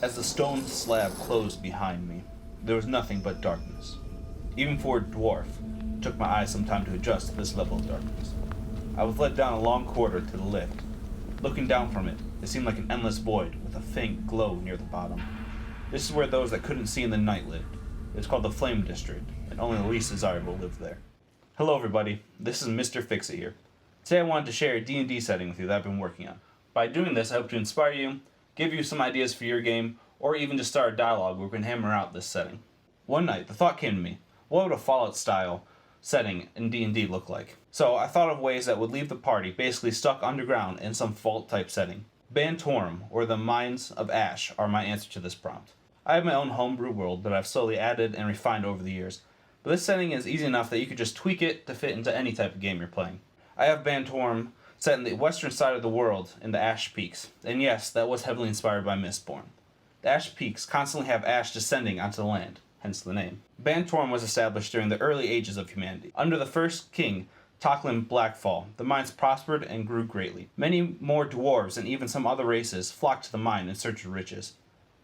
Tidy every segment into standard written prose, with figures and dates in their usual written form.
As the stone slab closed behind me, there was nothing but darkness. Even for a dwarf, it took my eyes some time to adjust to this level of darkness. I was led down a long corridor to the lift. Looking down from it, it seemed like an endless void with a faint glow near the bottom. This is where those that couldn't see in the night lived. It's called the Flame District, and only the least desirable lived there. Hello everybody, this is Mrxfix here. Today I wanted to share a D&D setting with you that I've been working on. By doing this, I hope to inspire you, give you some ideas for your game, or even just start a dialogue where we can hammer out this setting. One night, the thought came to me, what would a Fallout-style setting in D&D look like? So I thought of ways that would leave the party basically stuck underground in some vault-type setting. Ban Torum, or the Mines of Ash, are my answer to this prompt. I have my own homebrew world that I've slowly added and refined over the years, but this setting is easy enough that you could just tweak it to fit into any type of game you're playing. I have Ban Torum set in the western side of the world in the Ash Peaks, and yes, that was heavily inspired by Mistborn. The Ash Peaks constantly have ash descending onto the land, hence the name. Ban Torum was established during the early ages of humanity. Under the first king, Toclin Blackfall, the mines prospered and grew greatly. Many more dwarves and even some other races flocked to the mine in search of riches.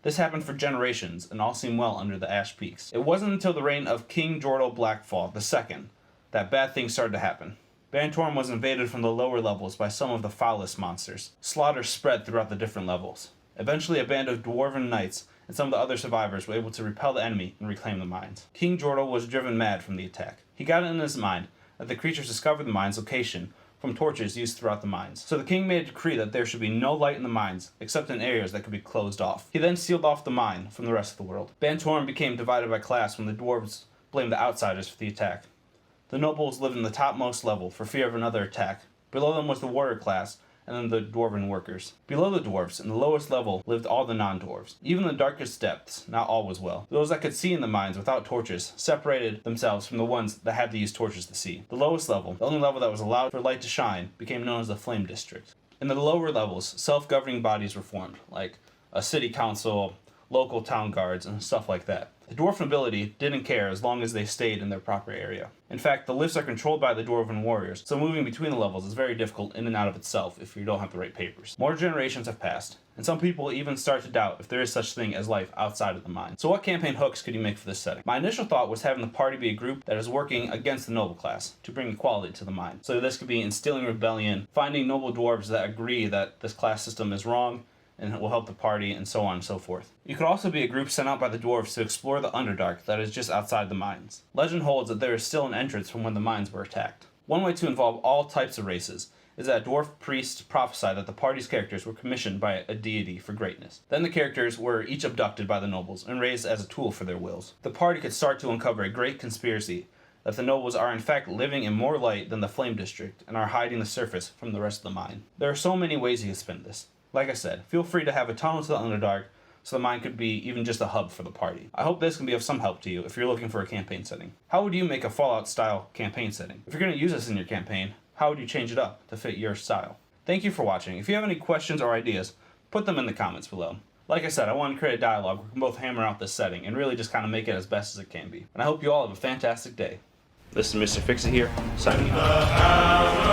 This happened for generations, and all seemed well under the Ash Peaks. It wasn't until the reign of King Jordal Blackfall II that bad things started to happen. Ban Torum was invaded from the lower levels by some of the foulest monsters. Slaughter spread throughout the different levels. Eventually, a band of Dwarven knights and some of the other survivors were able to repel the enemy and reclaim the mines. King Jordal was driven mad from the attack. He got it in his mind that the creatures discovered the mine's location from torches used throughout the mines. So the king made a decree that there should be no light in the mines, except in areas that could be closed off. He then sealed off the mine from the rest of the world. Ban Torum became divided by class when the dwarves blamed the outsiders for the attack. The nobles lived in the topmost level for fear of another attack. Below them was the warrior class, and then the dwarven workers. Below the dwarves, in the lowest level, lived all the non-dwarves. Even in the darkest depths, not all was well. Those that could see in the mines without torches separated themselves from the ones that had to use torches to see. The lowest level, the only level that was allowed for light to shine, became known as the Flame District. In the lower levels, self-governing bodies were formed, like a city council, local town guards, and stuff like that. The dwarf nobility didn't care as long as they stayed in their proper area. In fact, the lifts are controlled by the dwarven warriors, so moving between the levels is very difficult in and out of itself if you don't have the right papers. More generations have passed, and some people even start to doubt if there is such thing as life outside of the mine. So what campaign hooks could you make for this setting? My initial thought was having the party be a group that is working against the noble class to bring equality to the mine. So this could be instilling rebellion, finding noble dwarves that agree that this class system is wrong, and it will help the party, and so on and so forth. You could also be a group sent out by the dwarves to explore the Underdark that is just outside the mines. Legend holds that there is still an entrance from when the mines were attacked. One way to involve all types of races is that dwarf priests prophesied that the party's characters were commissioned by a deity for greatness. Then the characters were each abducted by the nobles and raised as a tool for their wills. The party could start to uncover a great conspiracy that the nobles are in fact living in more light than the Flame District and are hiding the surface from the rest of the mine. There are so many ways you can spin this. Like I said, feel free to have a tunnel to the Underdark so the mine could be even just a hub for the party. I hope this can be of some help to you if you're looking for a campaign setting. How would you make a Fallout-style campaign setting? If you're going to use this in your campaign, how would you change it up to fit your style? Thank you for watching. If you have any questions or ideas, put them in the comments below. Like I said, I want to create a dialogue where we can both hammer out this setting and really just kind of make it as best as it can be. And I hope you all have a fantastic day. This is Mrxfix here, signing off.